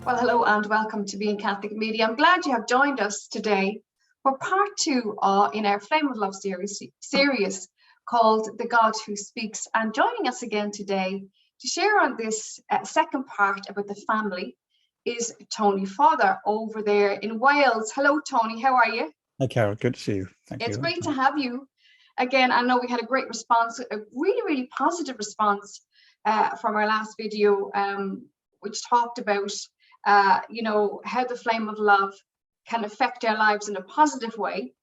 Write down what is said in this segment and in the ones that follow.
Well, hello and welcome to Being Catholic Media. I'm glad you have joined us today for part two in our Flame of Love series called The God Who Speaks. And joining us again today to share on this second part about the family is Tony Fodor over there in Wales. Hello, Tony. How are you? Hi, Carol. Good to see you. Thank you. It's great to have you. Again, I know we had a great response, a really positive response from our last video, which talked about how the flame of love can affect our lives in a positive way.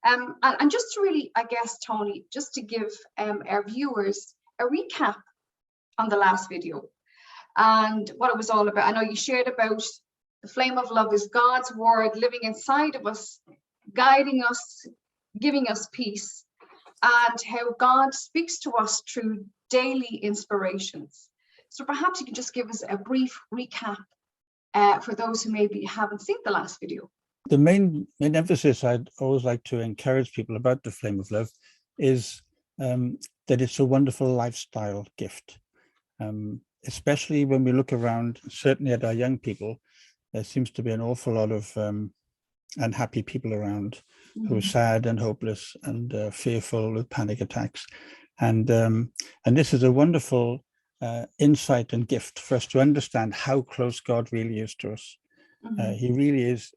And just to really, I guess, Tony, just to give our viewers a recap on the last video and what it was all about. I know you shared about the flame of love is God's word living inside of us, guiding us, giving us peace, and how God speaks to us through daily inspirations. So perhaps you can just give us a brief recap for those who maybe haven't seen the last video. The main emphasis I'd always like to encourage people about the flame of love is that it's a wonderful lifestyle gift. Especially when we look around, certainly at our young people, there seems to be an awful lot of unhappy people around who are sad and hopeless and fearful with panic attacks. And this is a wonderful insight and gift for us to understand how close God really is to us. He really is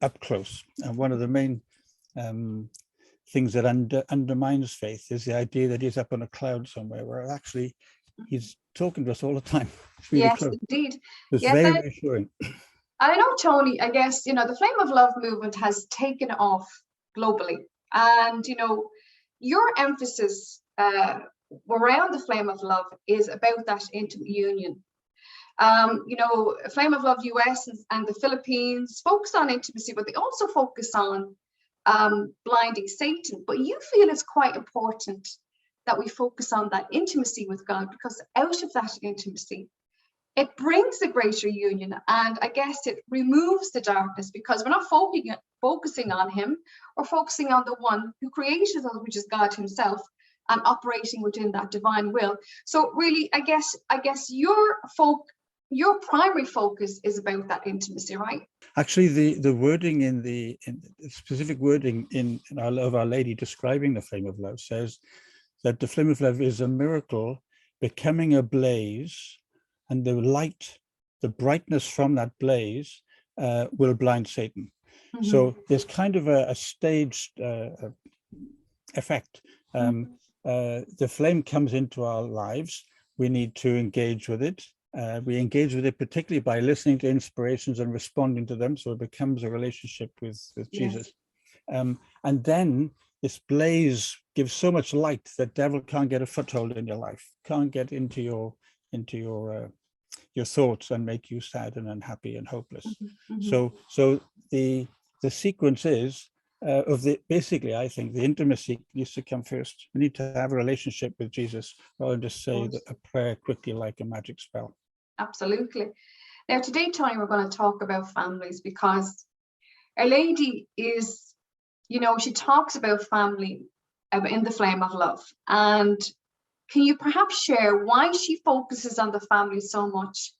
up close. And one of the main things that undermines faith is the idea that he's up on a cloud somewhere, where actually he's talking to us all the time. It's really close. Indeed. It's very reassuring. I know, Tony, I guess, the Flame of Love movement has taken off globally. And, your emphasis around the Flame of Love is about that intimate union. Flame of Love US and the Philippines focus on intimacy, but they also focus on blinding Satan. But you feel it's quite important that we focus on that intimacy with God, because out of that intimacy, it brings a greater union, and I guess it removes the darkness, because we're not focusing on him, we're focusing on the one who created us, which is God himself, and operating within that divine will. So really, I guess your primary focus is about that intimacy, right? Actually, the wording in the specific wording in Our Lady describing the flame of love says that the flame of love is a miracle becoming a blaze, and the light, the brightness from that blaze will blind Satan. So there's kind of a staged effect. The flame comes into our lives. We need to engage with it. We engage with it particularly by listening to inspirations and responding to them. So it becomes a relationship with Jesus. And then this blaze gives so much light that devil can't get a foothold in your life, can't get into your thoughts and make you sad and unhappy and hopeless. So the sequence is basically, I think the intimacy needs to come first. We need to have a relationship with Jesus rather than just say a prayer quickly like a magic spell. Absolutely. Now today, Tony, we're going to talk about families, because Our Lady is, she talks about family in the Flame of Love. And can you perhaps share why she focuses on the family so much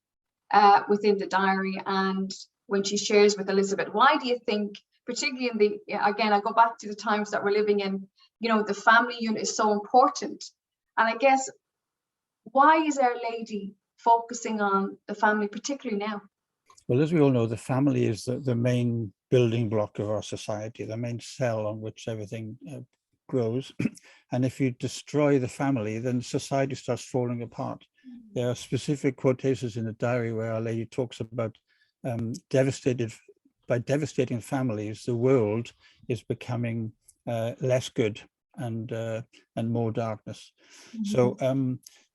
within the diary, and when she shares with Elizabeth? Why do you think, particularly again, I go back to the times that we're living in, the family unit is so important? And I guess, why is Our Lady focusing on the family, particularly now? Well, as we all know, the family is the main building block of our society, the main cell on which everything grows. And if you destroy the family, then society starts falling apart. There are specific quotations in the diary where Our Lady talks about by devastating families, the world is becoming less good and more darkness. So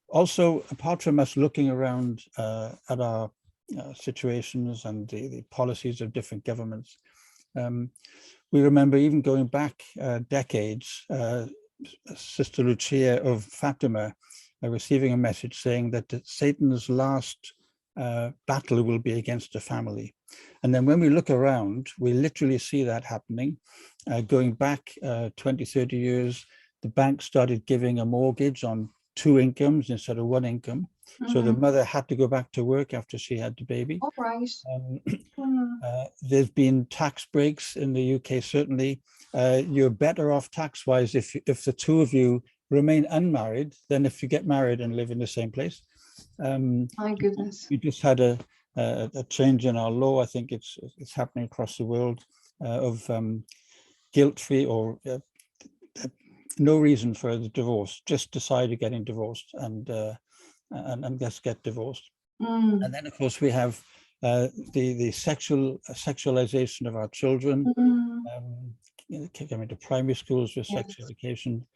also, apart from us looking around at our situations and the policies of different governments, we remember, even going back decades, Sister Lucia of Fatima receiving a message saying that Satan's last battle will be against the family. And then when we look around, we literally see that happening. Going back 20, 30 years, the bank started giving a mortgage on 2 incomes instead of 1 income. So the mother had to go back to work after she had the baby. All right. There's been tax breaks in the UK, certainly. You're better off tax-wise if the two of you remain unmarried than if you get married and live in the same place. My goodness. We just had a change in our law. I think it's happening across the world of guilt-free or no reason for the divorce. Just decided getting divorced and just get divorced. And then, of course, we have the sexualization of our children, coming to primary schools with sex education,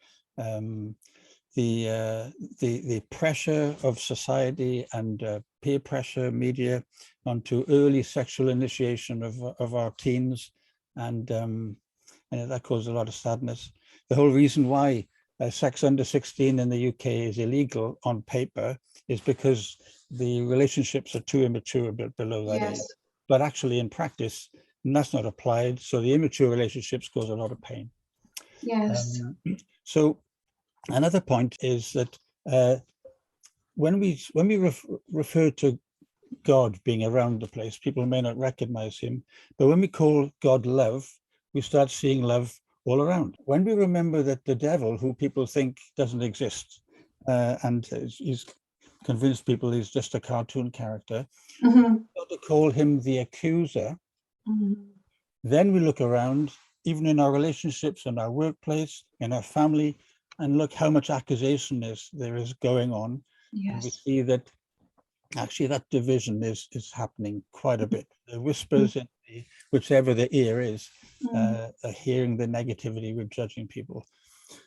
the pressure of society and peer pressure, media, onto early sexual initiation of our teens, and that caused a lot of sadness. The whole reason why sex under 16 in the UK is illegal on paper is because the relationships are too immature below that age. But actually in practice, that's not applied. So the immature relationships cause a lot of pain. Yes. So another point is that when we refer to God being around the place, people may not recognize him. But when we call God love, we start seeing love all around. When we remember that the devil, who people think doesn't exist, and he's convinced people he's just a cartoon character, to call him the accuser, then we look around, even in our relationships, in our workplace, in our family, and look how much accusation there is going on. And we see that actually that division is happening quite a bit. The whispers in whichever the ear is, are hearing the negativity, we're judging people.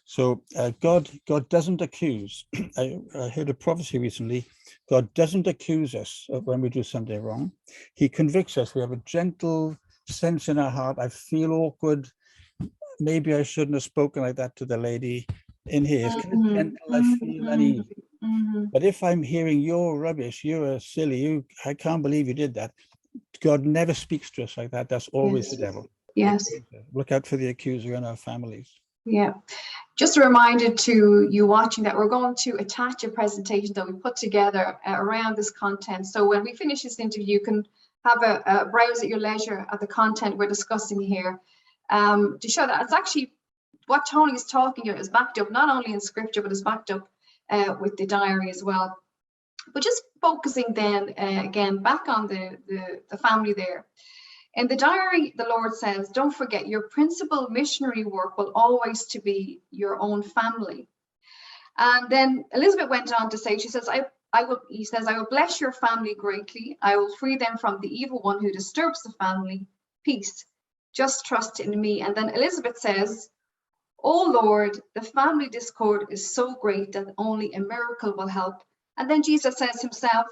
So God doesn't accuse. I heard a prophecy recently. God doesn't accuse us of when we do something wrong. He convicts us. We have a gentle sense in our heart. I feel awkward. Maybe I shouldn't have spoken like that to the lady in here. It's kind of gentle. I feel uneasy. But if I'm hearing you're rubbish, you're silly, I can't believe you did that. God never speaks to us like that. That's always the devil. Yes. Look out for the accuser in our families. Yeah. Just a reminder to you watching that we're going to attach a presentation that we put together around this content. So when we finish this interview, you can have a browse at your leisure at the content we're discussing here, to show that it's actually what Tony is talking about is backed up not only in scripture, but is backed up with the diary as well. But just focusing then again back on the family there. In the diary, the Lord says, don't forget your principal missionary work will always to be your own family. And then Elizabeth went on to say, she says, I will bless your family greatly. I will free them from the evil one who disturbs the family. Peace. Just trust in me. And then Elizabeth says, oh Lord, the family discord is so great that only a miracle will help. And then Jesus says himself,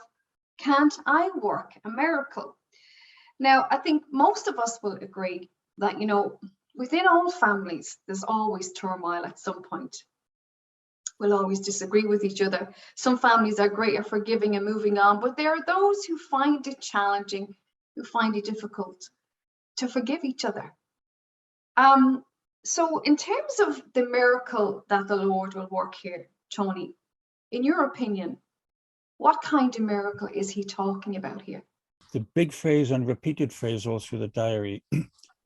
can't I work a miracle? Now, I think most of us will agree that, you know, within all families, there's always turmoil at some point. We'll always disagree with each other. Some families are great at forgiving and moving on, but there are those who find it challenging, who find it difficult to forgive each other. So in terms of the miracle that the Lord will work here, Tony, in your opinion, what kind of miracle is he talking about here? The big phrase and repeated phrase all through the diary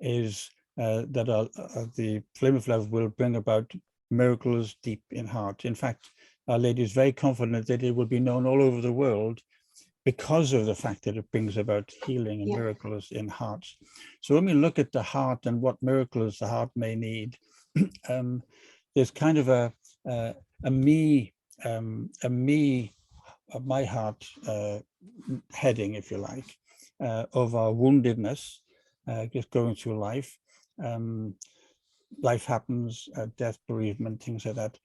is that the Flame of Love will bring about miracles deep in heart. In fact, Our Lady is very confident that it will be known all over the world because of the fact that it brings about healing and miracles in hearts. So when we look at the heart and what miracles the heart may need, there's kind of a me of my heart heading, if you like, of our woundedness, just going through life. Life happens, death, bereavement, things like that.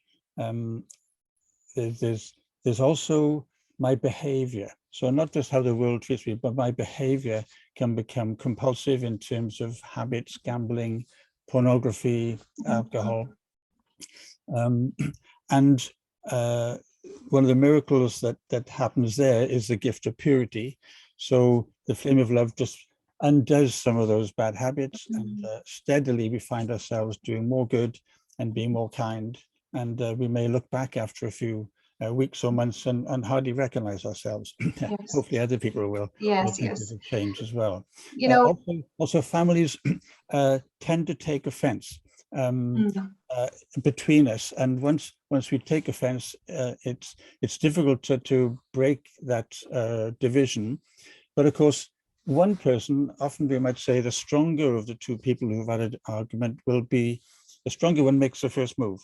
There's also my behavior. So not just how the world treats me, but my behavior can become compulsive in terms of habits, gambling, pornography, alcohol. And one of the miracles that happens there is the gift of purity. So the Flame of Love just undoes some of those bad habits, and steadily we find ourselves doing more good and being more kind. And we may look back after a few weeks or months and hardly recognize ourselves. Yes. Hopefully other people will Yes. think Yes. of change as well. You know. Also families tend to take offense Mm, between us, and once we take offense, it's difficult to break that division. But of course, one person, often we might say the stronger of the two people who've had an argument, will be the stronger one makes the first move.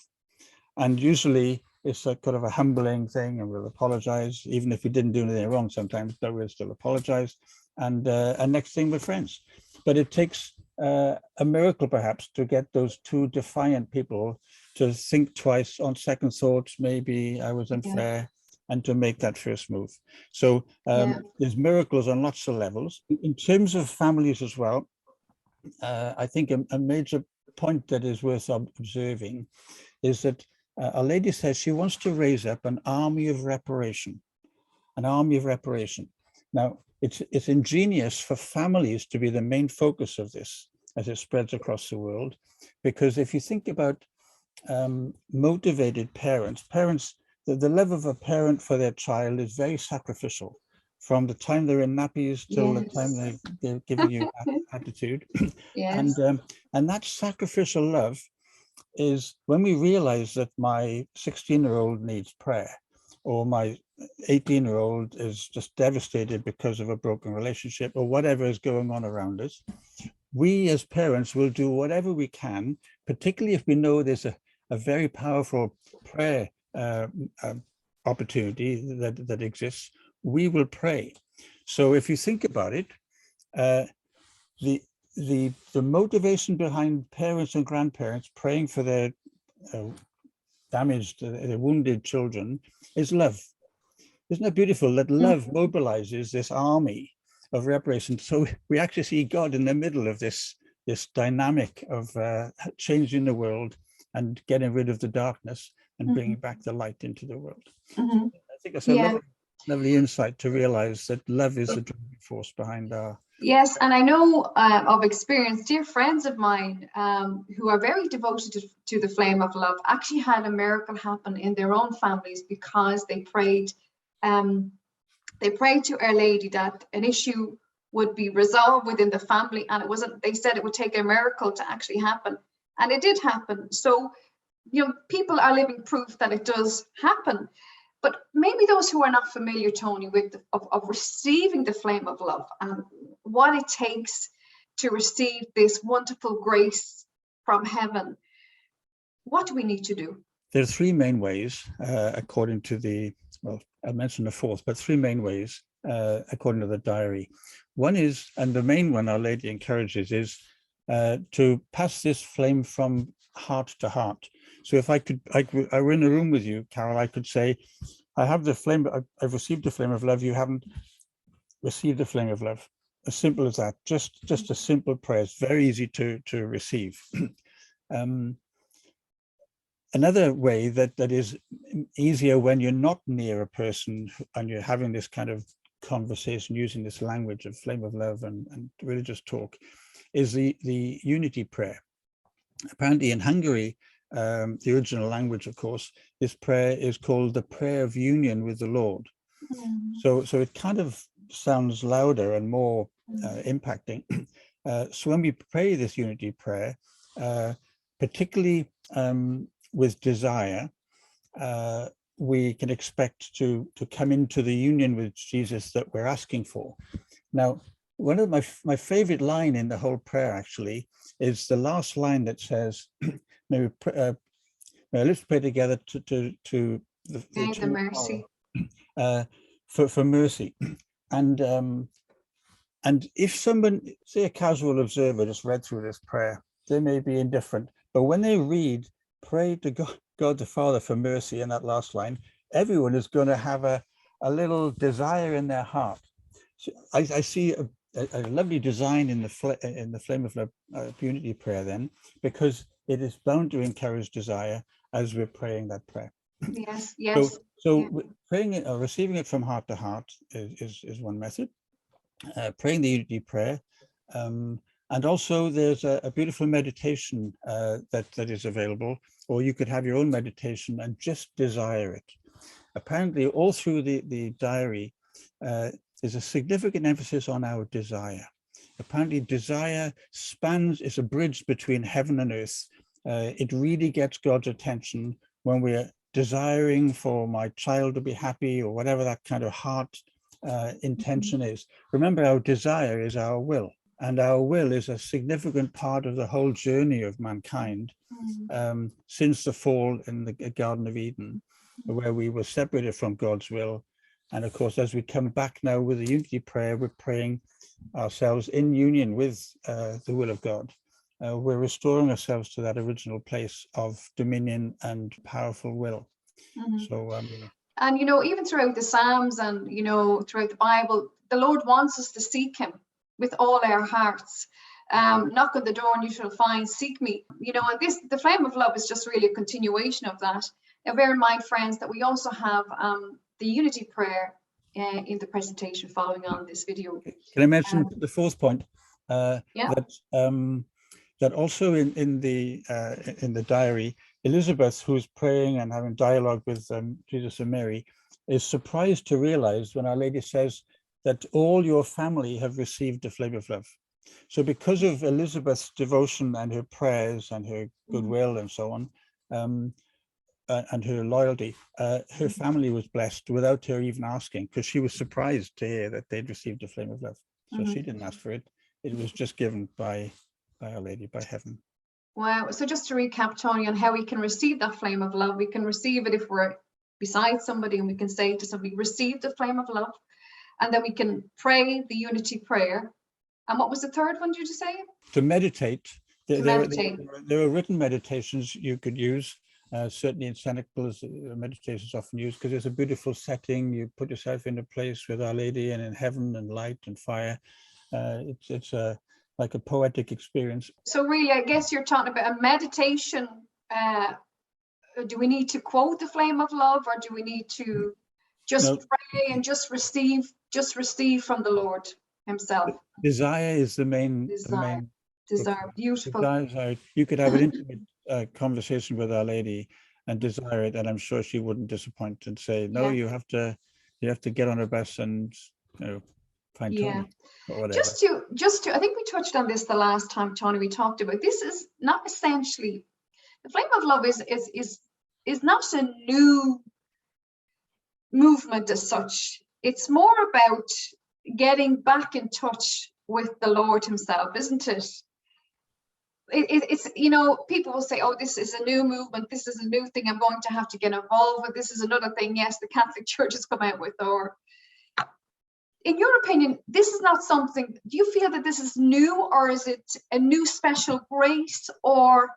And usually it's a kind of a humbling thing, and we'll apologize, even if we didn't do anything wrong sometimes, but we'll still apologize. And next thing, we're friends. But it takes a miracle perhaps to get those two defiant people to think twice, on second thoughts, maybe I was unfair, and to make that first move. So there's miracles on lots of levels. In terms of families as well, I think a major point that is worth observing is that a lady says she wants to raise up an army of reparation, an army of reparation. Now, it's ingenious for families to be the main focus of this as it spreads across the world, because if you think about motivated parents, the love of a parent for their child is very sacrificial, from the time they're in nappies till the time they're giving you attitude. Yes. And that sacrificial love is when we realize that my 16-year-old needs prayer, or my 18-year-old is just devastated because of a broken relationship, or whatever is going on around us. We as parents will do whatever we can, particularly if we know there's a very powerful prayer opportunity that exists. We will pray. So if you think about it, the motivation behind parents and grandparents praying for their damaged, their wounded children is love. Isn't it beautiful that love mobilizes this army of reparation? So we actually see God in the middle of this dynamic of changing the world and getting rid of the darkness and bringing back the light into the world. So I think it's a lovely insight to realize that love is the driving force behind our. Yes, and I know of experience, dear friends of mine who are very devoted to the flame of love actually had a miracle happen in their own families because they prayed. They prayed to Our Lady that an issue would be resolved within the family, and it wasn't. They said it would take a miracle to actually happen, and it did happen. So, people are living proof that it does happen. But maybe those who are not familiar, Tony, with of receiving the flame of love and what it takes to receive this wonderful grace from heaven, what do we need to do? There are three main ways, according to the, well, I mentioned a fourth, but three main ways, according to the diary. One is, and the main one Our Lady encourages, is to pass this flame from heart to heart. So if I were in a room with you, Carol, I could say, I have the flame, I've received the flame of love, you haven't received the flame of love. As simple as that, just a simple prayer. It's very easy to receive. Another way that is easier when you're not near a person and you're having this kind of conversation using this language of flame of love and religious talk is the unity prayer. Apparently in Hungary, the original language, of course, this prayer is called the prayer of union with the Lord. So it kind of sounds louder and more impacting. So when we pray this unity prayer, particularly with desire, we can expect to come into the union with Jesus that we're asking for. Now, one of my favorite line in the whole prayer actually is the last line that says, let's pray together to the mercy. For mercy. And if someone, say a casual observer, just read through this prayer, they may be indifferent. But when they read, pray to God the Father for mercy in that last line, everyone is going to have a little desire in their heart. So I see a lovely design in the Flame of Love Unity prayer then, because it is bound to encourage desire as we're praying that prayer. Yes, yes. So praying it or receiving it from heart to heart is one method. Praying the unity prayer, and also there's a beautiful meditation that is available, or you could have your own meditation and just desire it. apparently all through the diary, there's a significant emphasis on our desire. Apparently desire is a bridge between heaven and earth. It really gets God's attention when we're desiring for my child to be happy, or whatever that kind of heart intention is. Remember, our desire is our will, and our will is a significant part of the whole journey of mankind since the fall in the Garden of Eden, where we were separated from God's will. And of course, as we come back now with the unity prayer, we're praying ourselves in union with the will of God. We're restoring ourselves to that original place of dominion and powerful will. So, and even throughout the Psalms and throughout the Bible, the Lord wants us to seek Him with all our hearts. Knock on the door and you shall find, seek me. And the flame of love is just really a continuation of that. Now, bear in mind, friends, that we also have the unity prayer in the presentation following on this video. Can I mention the fourth point? That also in the diary, Elizabeth, who's praying and having dialogue with Jesus and Mary, is surprised to realize when Our Lady says that all your family have received the flame of love. So because of Elizabeth's devotion and her prayers and her goodwill and so on, and her loyalty, her family was blessed without her even asking, because she was surprised to hear that they'd received the flame of love. So she didn't ask for it. It was just given by Our Lady, by heaven. Wow. So just to recap, Tony, on how we can receive that flame of love, we can receive it if we're beside somebody and we can say to somebody, receive the flame of love. And then we can pray the unity prayer. And what was the third one, did you say? To meditate. There are written meditations you could use. Certainly in cenicals, meditation is often used because it's a beautiful setting. You put yourself in a place with Our Lady and in heaven and light and fire. It's like a poetic experience. So really, I guess you're talking about a meditation. Do we need to quote the flame of love, or do we need to just pray and just receive from the Lord Himself? Desire is the main. Desire. Beautiful. Desire. You could have an intimate conversation with Our Lady and desire it, and I'm sure she wouldn't disappoint and say, "No, you have to get on her bus and find Tony." Or whatever. Just to, I think we touched on this the last time, Tony. We talked about this is not essentially the flame of love is not a new movement as such. It's more about getting back in touch with the Lord Himself, isn't it? It's people will say, oh, this is a new movement, this is a new thing I'm going to have to get involved with, this is another thing, yes, the Catholic Church has come out with. Or in your opinion, this is not something, do you feel that this is new, or is it a new special grace, or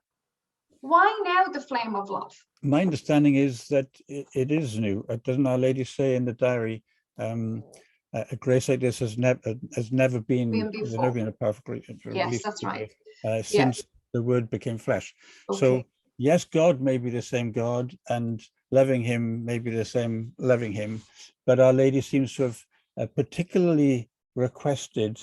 why now the flame of love? My understanding is that it is new. Doesn't Our Lady say in the diary, a grace like this has never been a perfect grace. Yes, that's right. Since the Word became flesh. Okay. So yes, God may be the same God, and loving Him may be the same loving Him, but Our Lady seems to have particularly requested,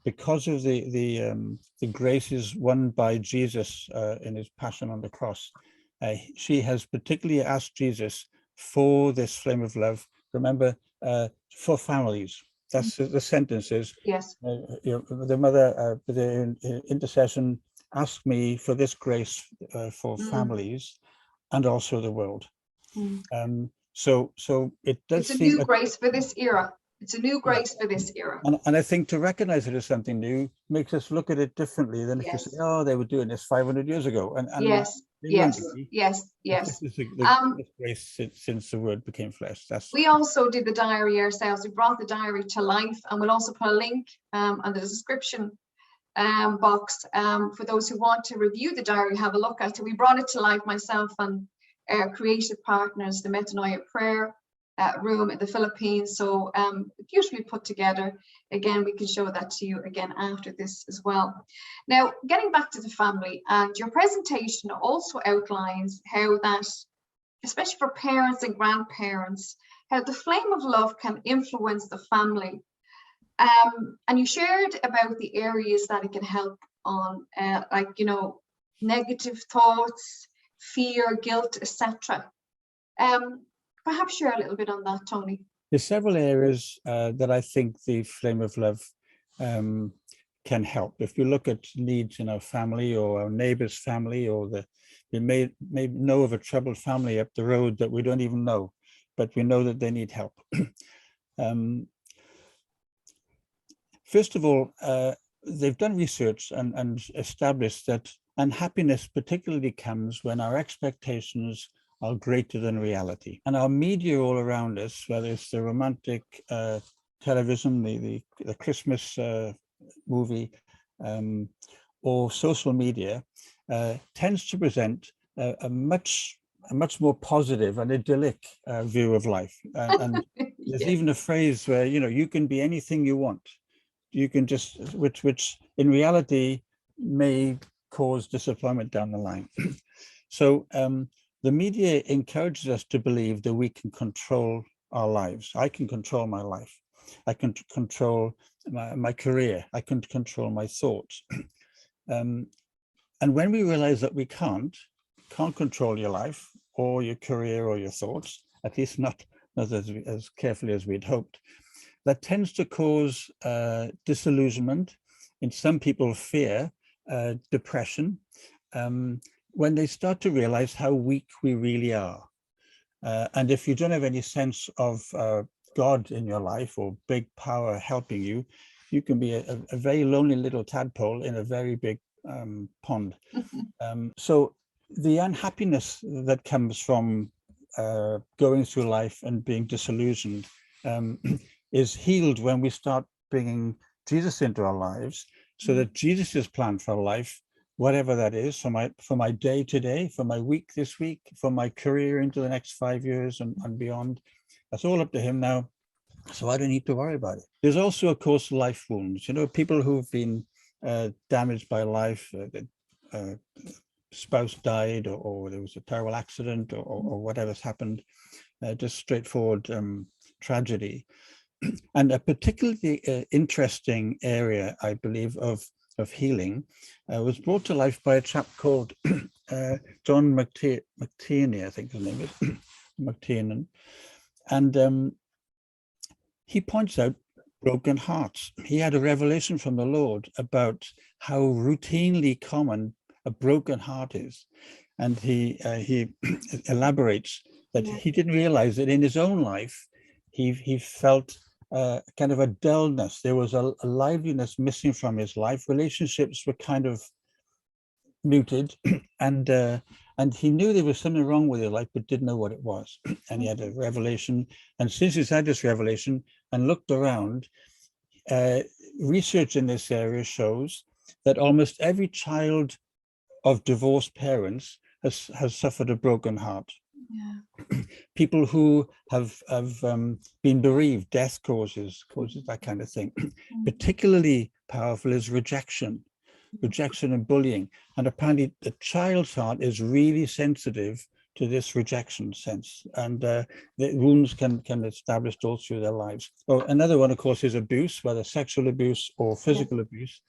because of the graces won by Jesus in His passion on the cross. She has particularly asked Jesus for this flame of love. Remember, for families. That's the sentence is. Yes. The mother, the intercession, asked me for this grace for families and also the world. So it does. It's a new grace for this era. It's a new grace for this era. And I think to recognize it as something new makes us look at it differently than if you say, oh, they were doing this 500 years ago. And yes. This is the grace since the Word became flesh. We also did the diary ourselves. We brought the diary to life, and we'll also put a link on the description box for those who want to review the diary, have a look at it. We brought it to life, myself and our creative partners, the Metanoia Prayer room in the Philippines. So beautifully put together. Again, we can show that to you again after this as well. Now, getting back to the family, and your presentation also outlines how that, especially for parents and grandparents, how the flame of love can influence the family. And you shared about the areas that it can help on, negative thoughts, fear, guilt, etc. Perhaps share a little bit on that, Tony. There's several areas that I think the Flame of Love can help. If we look at needs in our family or our neighbor's family, or we may know of a troubled family up the road that we don't even know, but we know that they need help. First of all, they've done research and established that unhappiness particularly comes when our expectations are greater than reality. And our media all around us, whether it's the romantic television, the Christmas movie, or social media, tends to present a much more positive and idyllic view of life. And there's even a phrase where, you can be anything you want. You can just, which in reality may cause disappointment down the line. So the media encourages us to believe that we can control our lives. I can control my life. I can control my career. I can control my thoughts. And when we realize that we can't control your life or your career or your thoughts, at least not as carefully as we'd hoped, that tends to cause disillusionment, in some people fear, depression, when they start to realize how weak we really are. And if you don't have any sense of God in your life or big power helping you, you can be a very lonely little tadpole in a very big pond. So the unhappiness that comes from going through life and being disillusioned is healed when we start bringing Jesus into our lives, so that Jesus' plan for life, whatever that is, for my day today, for my week this week, for my career into the next 5 years and beyond, that's all up to him now. So I don't need to worry about it. There's also, of course, life wounds. People who've been damaged by life, spouse died, or there was a terrible accident, or whatever's happened, just straightforward tragedy. And a particularly interesting area, I believe, of healing was brought to life by a chap called John McTierney, I think his name is, McTiernan. And he points out broken hearts. He had a revelation from the Lord about how routinely common a broken heart is. And he elaborates that he didn't realize that in his own life, he felt kind of a dullness. There was a liveliness missing from his life. Relationships were kind of muted, and he knew there was something wrong with his life, but didn't know what it was. And he had a revelation. And since he's had this revelation and looked around, research in this area shows that almost every child of divorced parents has suffered a broken heart. Yeah. People who have been bereaved, death causes that kind of thing. Particularly powerful is rejection and bullying. And apparently the child's heart is really sensitive to this rejection sense, and the wounds can be established all through their lives. Oh, another one, of course, is abuse, whether sexual abuse or physical abuse,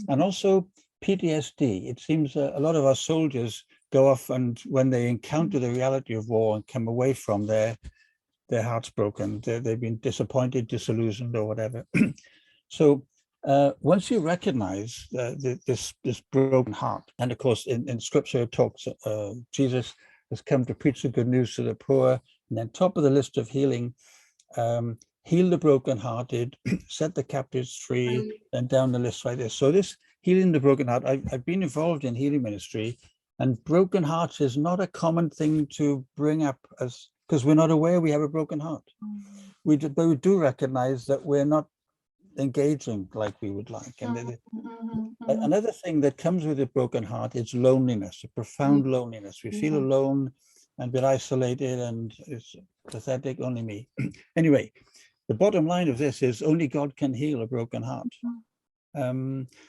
and also PTSD. It seems a lot of our soldiers go off, and when they encounter the reality of war and come away from their hearts broken, they've been disappointed, disillusioned, or whatever. So once you recognize this broken heart, and of course in scripture it talks, Jesus has come to preach the good news to the poor, and then top of the list of healing, heal the brokenhearted, set the captives free, and down the list right there. So this healing the broken heart, I've been involved in healing ministry, and broken hearts is not a common thing to bring up, as because we're not aware we have a broken heart. But we do recognize that we're not engaging like we would like. And another thing that comes with a broken heart is loneliness, a profound loneliness. We feel alone and a bit isolated, and it's pathetic, only me. Anyway, the bottom line of this is only God can heal a broken heart.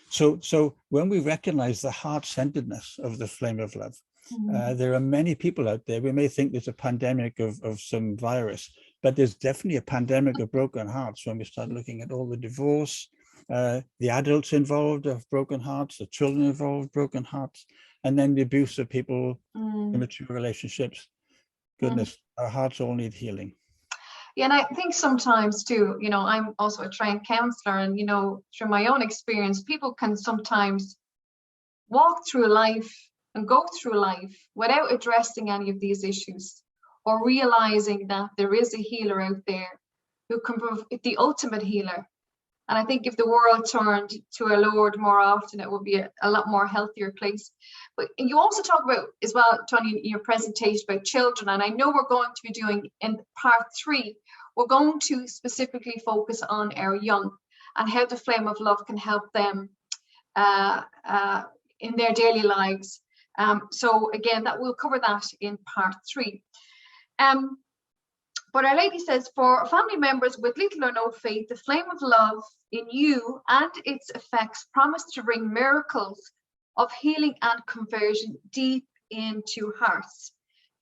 So when we recognize the heart-centeredness of the flame of love, there are many people out there. We may think there's a pandemic of some virus, but there's definitely a pandemic of broken hearts when we start looking at all the divorce, the adults involved have broken hearts, the children involved broken hearts, and then the abuse of people, immature relationships. goodness, our hearts all need healing. Yeah, and I think sometimes too, you know, I'm also a trained counselor, and you know, through my own experience, people can sometimes walk through life and go through life without addressing any of these issues, or realizing that there is a healer out there who can provide the ultimate healer. And I think if the world turned to our Lord more often, it would be a lot more healthier place. But you also talk about as well, Tony, in your presentation about children, and I know we're going to be doing in part 3, we're going to specifically focus on our young and how the Flame of Love can help them in their daily lives. So again, that we'll cover that in part 3. But Our Lady says, for family members with little or no faith, the flame of love in you and its effects promise to bring miracles of healing and conversion deep into hearts.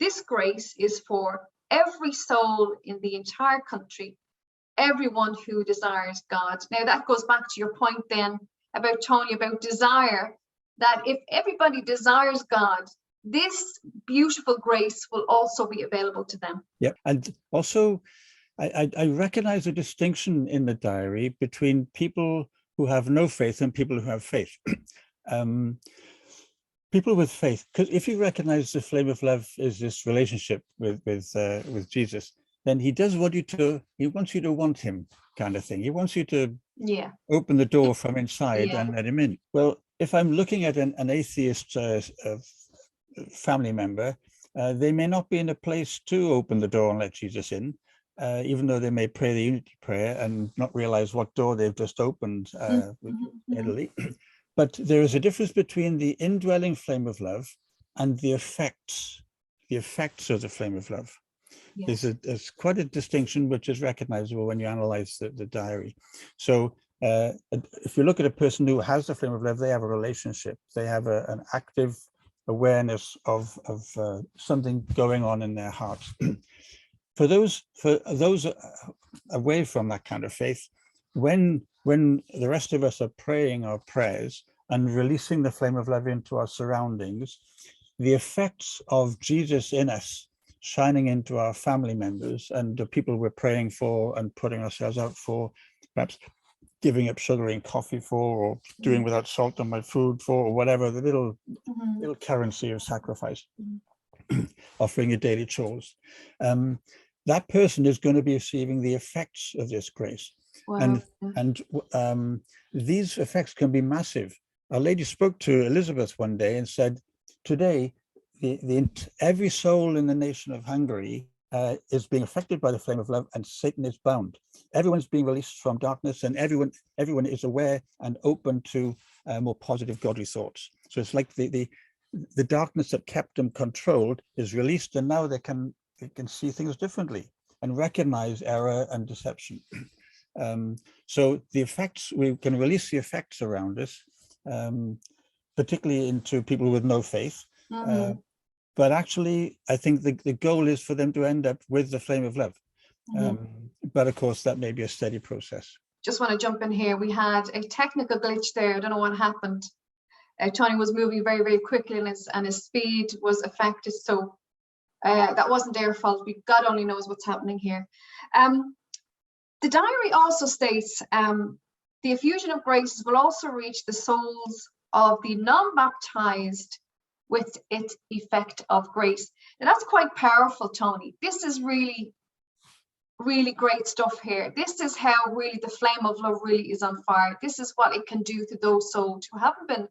This grace is for every soul in the entire country, everyone who desires God. Now that goes back to your point then about Tony, about desire, that if everybody desires God, this beautiful grace will also be available to them. Yeah, and also I recognize a distinction in the diary between people who have no faith and people who have faith. People with faith, because if you recognize the flame of love is this relationship with Jesus, then he does want you to, he wants you to want him, kind of thing. He wants you to open the door from inside and let him in. Well, if I'm looking at an atheist family member, they may not be in a place to open the door and let Jesus in, even though they may pray the unity prayer and not realize what door they've just opened readily. But there is a difference between the indwelling flame of love and the effects of the flame of love. There's quite a distinction which is recognizable when you analyze the diary. So if you look at a person who has the flame of love, they have a relationship, they have an active awareness of something going on in their hearts. For those away from that kind of faith, when the rest of us are praying our prayers and releasing the flame of love into our surroundings, the effects of Jesus in us shining into our family members and the people we're praying for and putting ourselves out for, perhaps giving up sugar in coffee for, or doing without salt on my food for, or whatever, the little currency of sacrifice, offering your daily chores. That person is going to be receiving the effects of this grace. Wow. And these effects can be massive. Our Lady spoke to Elizabeth one day and said, today, every soul in the nation of Hungary is being affected by the flame of love, and Satan is bound. Everyone's being released from darkness, and everyone is aware and open to more positive, godly thoughts. So it's like the darkness that kept them controlled is released, and now they can see things differently and recognize error and deception. So the effects, we can release the effects around us, particularly into people with no faith. But actually, I think the goal is for them to end up with the flame of love. But of course, that may be a steady process. Just want to jump in here. We had a technical glitch there. I don't know what happened. Tony was moving very, very quickly, and his speed was affected. So that wasn't their fault. God only knows what's happening here. The diary also states, the effusion of graces will also reach the souls of the non-baptized with its effect of grace. And that's quite powerful, Tony. This is really, really great stuff here. This is how really the flame of love really is on fire. This is what it can do to those souls who haven't been,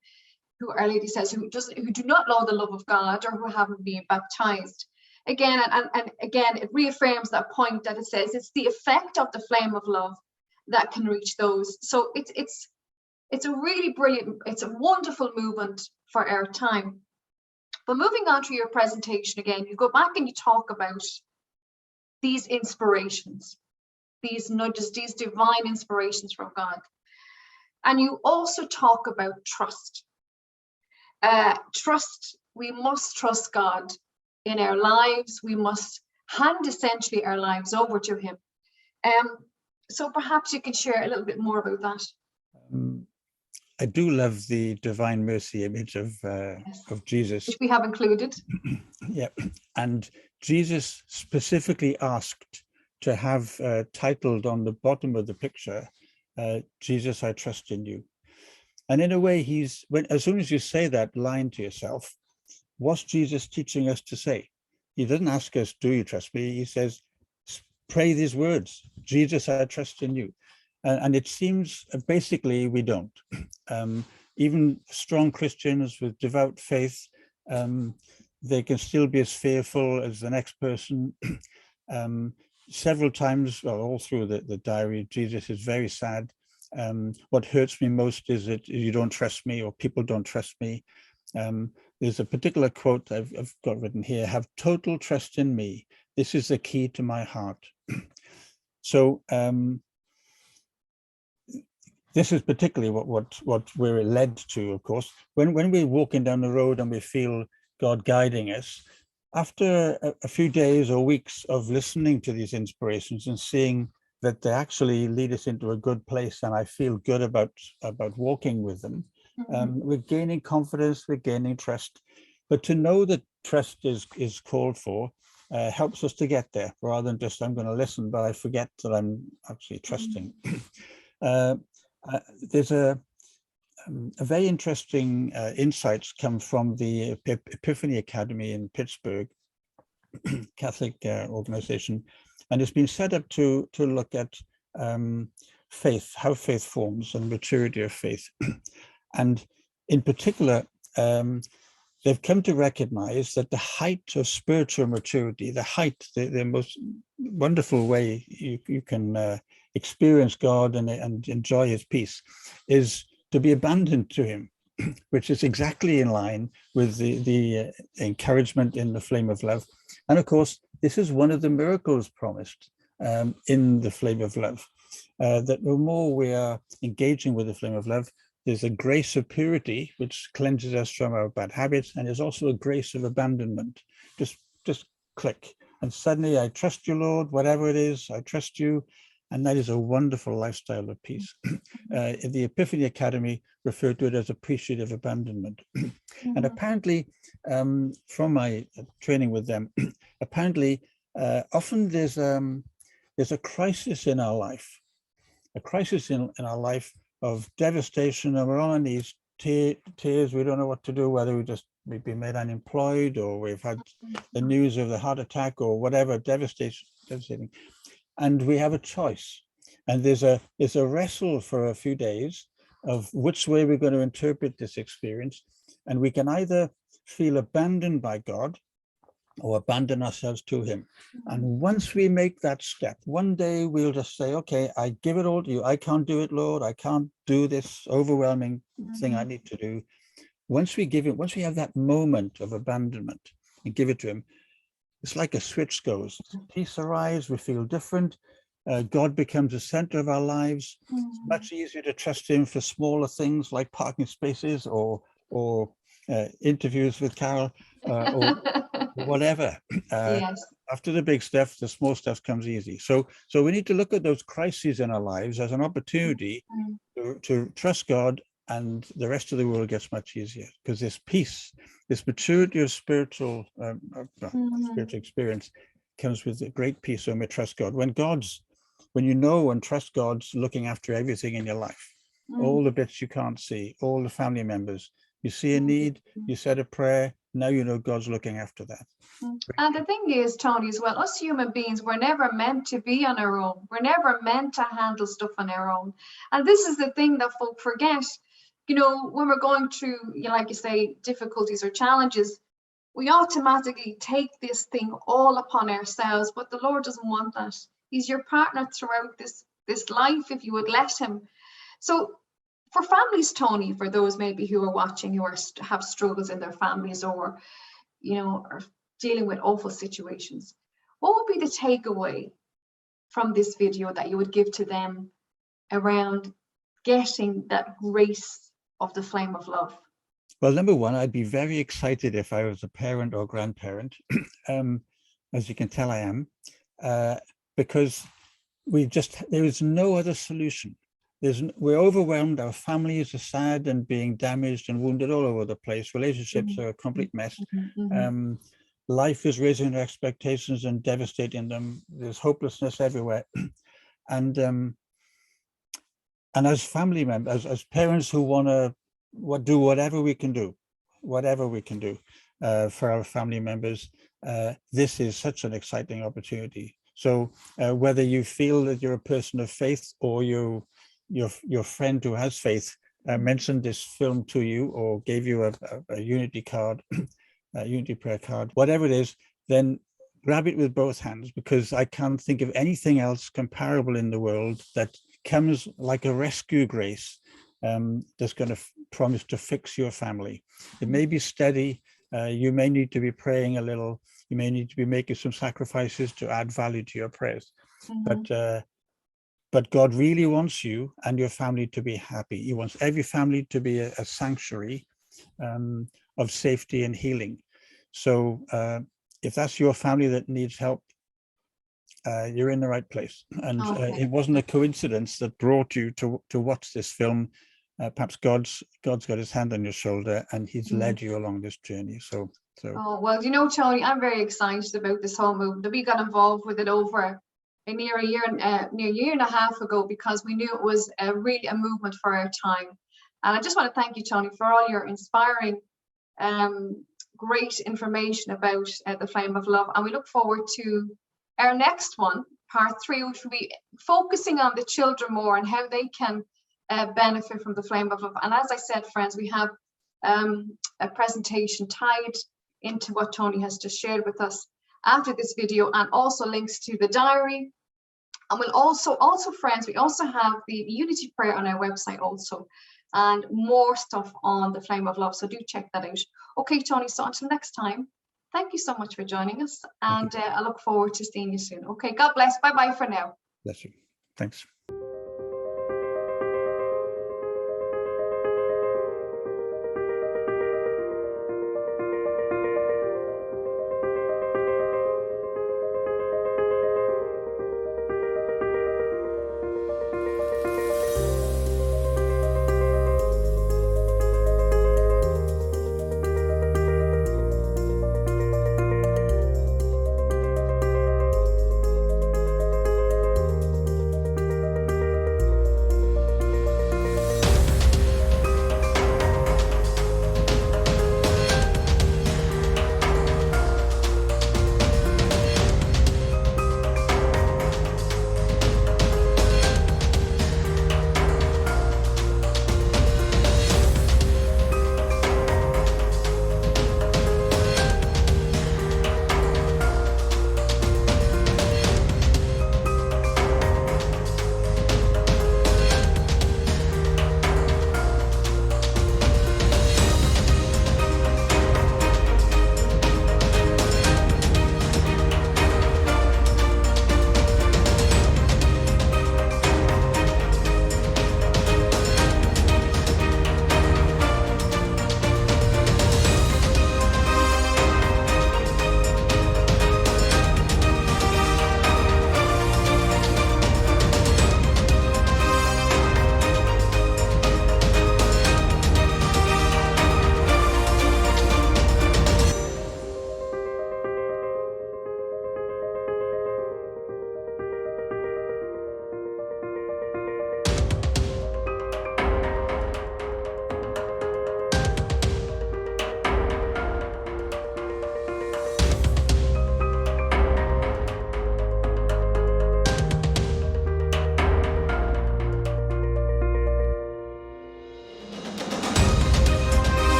who Our Lady says, who do not know the love of God, or who haven't been baptized. Again, and again, it reaffirms that point that it says it's the effect of the flame of love that can reach those. So it's a really brilliant, it's a wonderful movement for our time. But moving on to your presentation again, you go back and you talk about these inspirations, these nudges, these divine inspirations from God. And you also talk about trust. Trust, we must trust God in our lives. We must hand essentially our lives over to him. So perhaps you can share a little bit more about that. I do love the divine mercy image of Jesus, which we have included. Yeah, and Jesus specifically asked to have titled on the bottom of the picture, Jesus, I trust in you. And in a way, as soon as you say that line to yourself, what's Jesus teaching us to say? He doesn't ask us, do you trust me? He says, pray these words, Jesus, I trust in you. And it seems basically we don't. Even strong Christians with devout faith, they can still be as fearful as the next person. Several times, well, all through the diary, Jesus is very sad. What hurts me most is that you don't trust me, or people don't trust me. There's a particular quote I've got written here: have total trust in me. This is the key to my heart. So this is particularly what we're led to, of course. When we're walking down the road and we feel God guiding us, after a few days or weeks of listening to these inspirations and seeing that they actually lead us into a good place, and I feel good about walking with them, we're gaining confidence, we're gaining trust. But to know that trust is called for helps us to get there, rather than just, I'm going to listen, but I forget that I'm actually trusting. There's a very interesting insights come from the Epiphany Academy in Pittsburgh, Catholic organization, and it's been set up to look at faith, how faith forms, and maturity of faith. And in particular, they've come to recognize that the height of spiritual maturity, the most wonderful way you can experience God and enjoy his peace, is to be abandoned to him, which is exactly in line with the encouragement in the Flame of Love. And of course, this is one of the miracles promised in the Flame of Love, that the more we are engaging with the Flame of Love, there's a grace of purity which cleanses us from our bad habits, and there's also a grace of abandonment. Just click, and suddenly I trust you, Lord, whatever it is, I trust you. And that is a wonderful lifestyle of peace. The Epiphany Academy referred to it as appreciative abandonment. And apparently, from my training with them, apparently, often there's a crisis in our life, in our life of devastation, and we're on our knees, tears, we don't know what to do, whether we've been made unemployed, or we've had the news of the heart attack, or whatever, devastating. And we have a choice, and there's a wrestle for a few days of which way we're going to interpret this experience. And we can either feel abandoned by God or abandon ourselves to him. And once we make that step, one day we'll just say, okay, I give it all to you. I can't do it, Lord. I can't do this overwhelming thing I need to do. Once we have that moment of abandonment and give it to him, it's like a switch goes. Peace arrives, we feel different. God becomes the center of our lives. It's much easier to trust him for smaller things like parking spaces or interviews with Carol or whatever. Yes. After the big stuff, the small stuff comes easy. So we need to look at those crises in our lives as an opportunity to trust God, and the rest of the world gets much easier, because this peace, this maturity of spiritual experience comes with a great peace when we trust God. When you know and trust God's looking after everything in your life, all the bits you can't see, all the family members, you see a need, you said a prayer, now you know God's looking after that. And the thing is, Tony, as well, us human beings, we're never meant to be on our own. We're never meant to handle stuff on our own. And this is the thing that folk forget. You know, when we're going through, like you say, difficulties or challenges, we automatically take this thing all upon ourselves, but the Lord doesn't want that. He's your partner throughout this life, if you would let him. So for families, Tony, for those maybe who are watching, who have struggles in their families, or, are dealing with awful situations, what would be the takeaway from this video that you would give to them around getting that grace of the flame of love? Well, number one, I'd be very excited if I was a parent or grandparent. As you can tell, I am, because there is no other solution. We're overwhelmed. Our families are sad and being damaged and wounded all over the place. Relationships are a complete mess. life is raising their expectations and devastating them. There's hopelessness everywhere. And as family members, as parents who want to do whatever we can do, for our family members, this is such an exciting opportunity. So whether you feel that you're a person of faith, or your friend who has faith mentioned this film to you, or gave you a unity card, a unity prayer card, whatever it is, then grab it with both hands, because I can't think of anything else comparable in the world that comes like a rescue grace, that's going to promise to fix your family. It may be steady. You may need to be praying a little. You may need to be making some sacrifices to add value to your prayers. But God really wants you and your family to be happy. He wants every family to be a sanctuary of safety and healing. So if that's your family that needs help, you're in the right place. And it wasn't a coincidence that brought you to watch this film. Perhaps God's got his hand on your shoulder, and he's led you along this journey. So. Oh, well, you know, Tony, I'm very excited about this whole movement. We got involved with it over near a year and a half ago, because we knew it was really a movement for our time. And I just want to thank you, Tony, for all your inspiring, great information about the Flame of Love. And we look forward to our next one, part 3, which will be focusing on the children more and how they can benefit from the Flame of Love. And as I said, friends, we have a presentation tied into what Tony has just shared with us after this video, and also links to the diary. And we'll also friends, we also have the unity prayer on our website also, and more stuff on the Flame of Love, so do check that out. Okay, Tony, so until next time, thank you so much for joining us, and I look forward to seeing you soon. Okay, God bless. Bye bye for now. Bless you. Thanks.